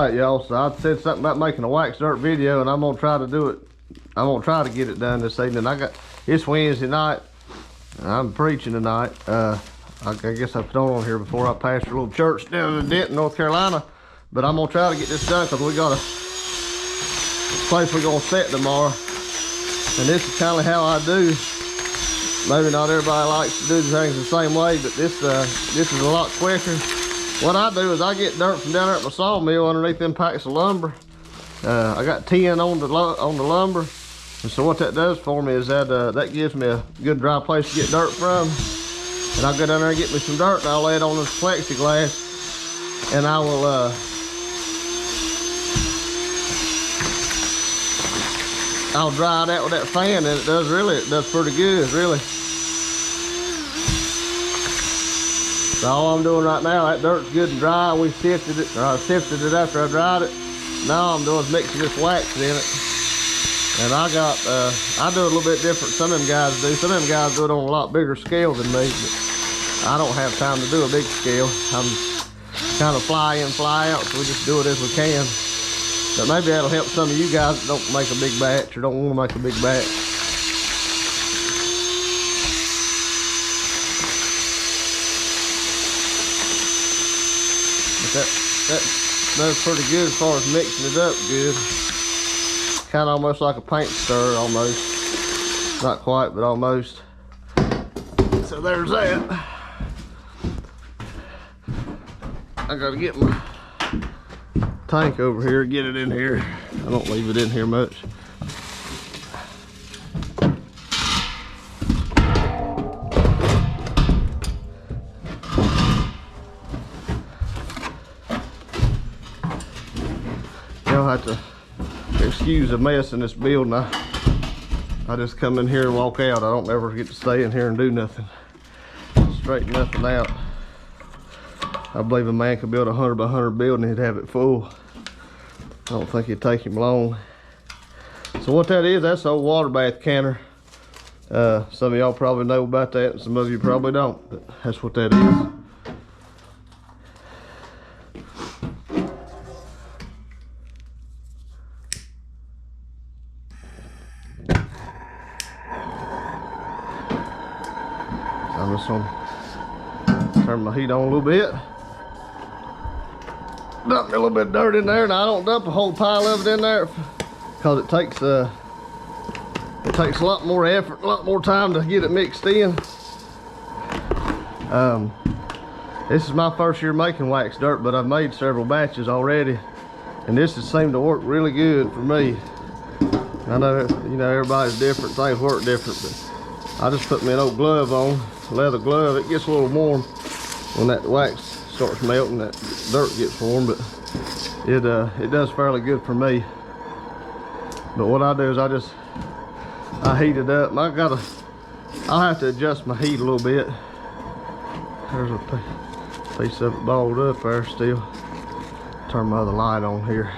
Alright, y'all, so I said something about making a wax dirt video, and I'm gonna try to do it. I'm gonna try to get it done this evening. It's Wednesday night. I'm preaching tonight. I guess I put on here before I pastor a little church down in Denton, North Carolina. But I'm gonna try to get this done because we got a place we're gonna set tomorrow. And this is kind of how I do. Maybe not everybody likes to do things the same way, but this is a lot quicker. What I do is I get dirt from down there at my sawmill underneath them packs of lumber. I got 10 on the lumber, and so what that does for me is that gives me a good dry place to get dirt from. And I'll go down there and get me some dirt, and I'll lay it on this plexiglass, and I will I'll dry it out with that fan, and it does pretty good, really. So all I'm doing right now, that dirt's good and dry. We sifted it, or I sifted it after I dried it. Now I'm doing is mixing this wax in it. And I do it a little bit different. Some of them guys do. Some of them guys do it on a lot bigger scale than me. But I don't have time to do a big scale. I'm kind of fly in, fly out, so we just do it as we can. But maybe that'll help some of you guys that don't make a big batch or don't want to make a big batch. But that does pretty good as far as mixing it up good. Kind of almost like a paint stir, almost. Not quite, but almost. So there's that. I gotta get my tank over here, get it in here. I don't leave it in here much. Y'all have to excuse the mess in this building. I just come in here and walk out. I don't ever get to stay in here and do nothing. Straighten nothing out. I believe a man could build a 100 by 100 building, he'd have it full. I don't think it'd take him long. So what that is, that's the old water bath canner. Some of y'all probably know about that, and some of you probably don't, but that's what that is. I'm just gonna turn my heat on a little bit. Dump me a little bit of dirt in there, and I don't dump a whole pile of it in there because it takes a lot more effort, a lot more time to get it mixed in. This is my first year making wax dirt, but I've made several batches already, and this has seemed to work really good for me. I know, you know, everybody's different, things work different, but I just put me an old glove on, leather glove. It gets a little warm when that wax starts melting, that dirt gets warm, but it does fairly good for me. But what I do is I heat it up. I'll have to adjust my heat a little bit. There's a piece of it balled up there still. Turn my other light on here.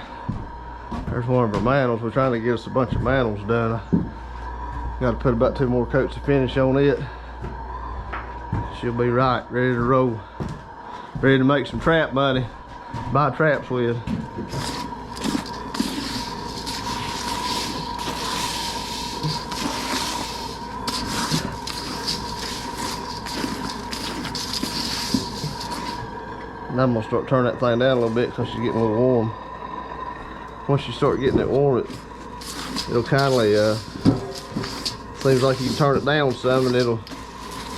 There's one of our mantles. We're trying to get us a bunch of mantles done. I got to put about 2 more coats of finish on it. She'll be right, ready to roll. Ready to make some trap money. Buy traps with. And I'm gonna start turning that thing down a little bit because she's getting a little warm. Once you start getting it warm, it'll kindly seems like you can turn it down some and it'll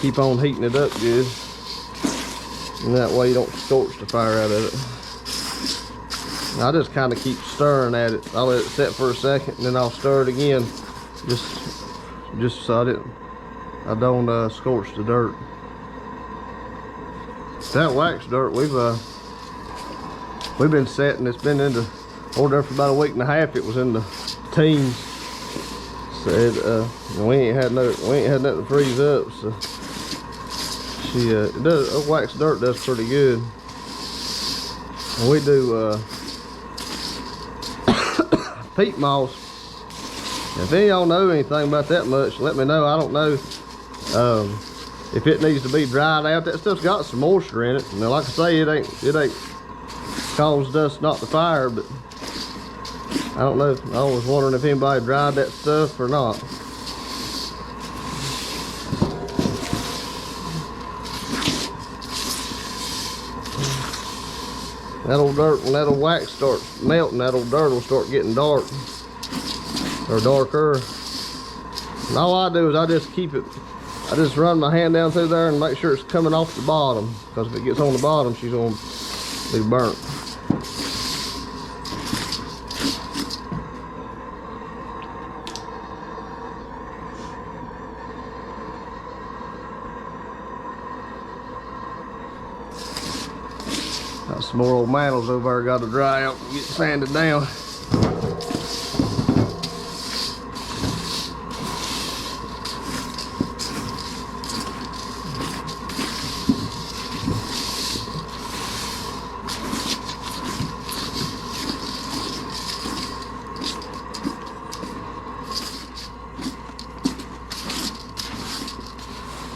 keep on heating it up good. And that way you don't scorch the fire out of it. And I just kind of keep stirring at it. I'll let it set for a second, and then I'll stir it again, just so I don't scorch the dirt. That wax dirt we've been setting. It's been in the order for about a week and a half. It was in the teens. So we ain't had nothing to freeze up. So. Wax dirt does pretty good. And we do peat moss. If any of y'all know anything about that much, let me know. I don't know if it needs to be dried out. That stuff's got some moisture in it. And like I say, it ain't caused us not to fire, but I don't know. I was wondering if anybody dried that stuff or not. That old dirt, when that old wax starts melting, that old dirt will start getting dark or darker. And all I do is I just run my hand down through there and make sure it's coming off the bottom, because if it gets on the bottom, she's gonna be burnt. Got some more old mantles over there, got to dry out and get sanded down.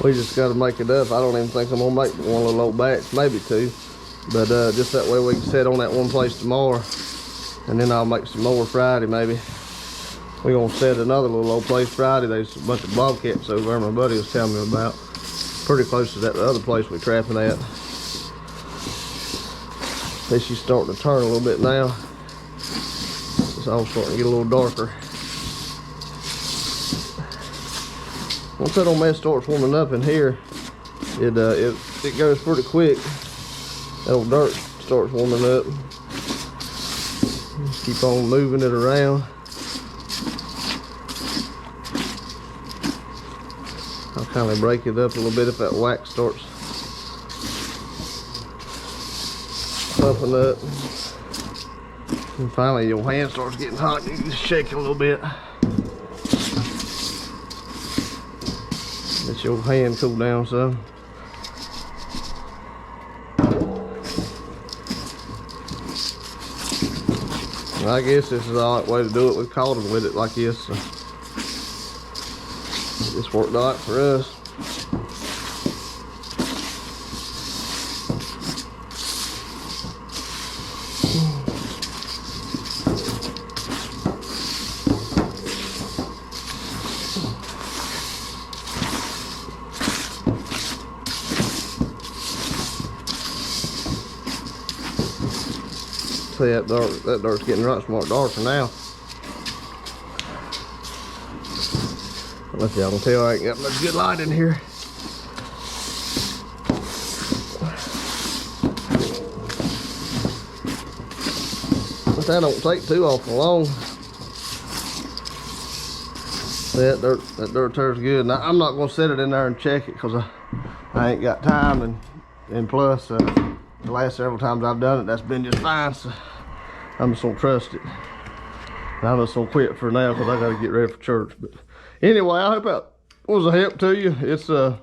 We just got to make it up. I don't even think I'm gonna make one little old batch, maybe two, but just that way we can sit on that one place tomorrow, and then I'll make some more Friday maybe. We're gonna set another little old place Friday. There's a bunch of bobcats over there my buddy was telling me about, pretty close to that other place we're trapping at. See, she's starting to turn a little bit now. It's all starting to get a little darker. Once that old mess starts warming up in here, it goes pretty quick. That old dirt starts warming up. Just keep on moving it around. I'll kind of break it up a little bit if that wax starts pumping up. And finally your hand starts getting hot and you just shake it a little bit. Let your hand cool down some. I guess this is the right way to do it. We've caught them with it like this. So this worked out for us. See that dirt's getting right smart darker now. I don't know if y'all can tell, I ain't got much good light in here. But that don't take too awful long. See, that dirt there's good. Now, I'm not gonna set it in there and check it because I ain't got time, and plus the last several times I've done it, that's been just fine. So I'm just gonna trust it. I'm just gonna quit for now because I gotta get ready for church. But anyway, I hope that was a help to you. It's and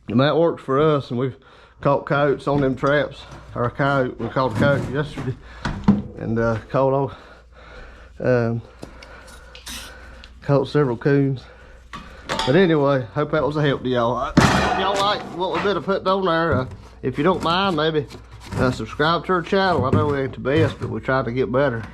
that works for us, and we've caught coyotes on them traps. Or a coyote, we caught a coyote yesterday, and caught several coons. But anyway, hope that was a help to y'all. If y'all like what we better put on there, if you don't mind, maybe subscribe to our channel. I know we ain't the best, but we're trying to get better.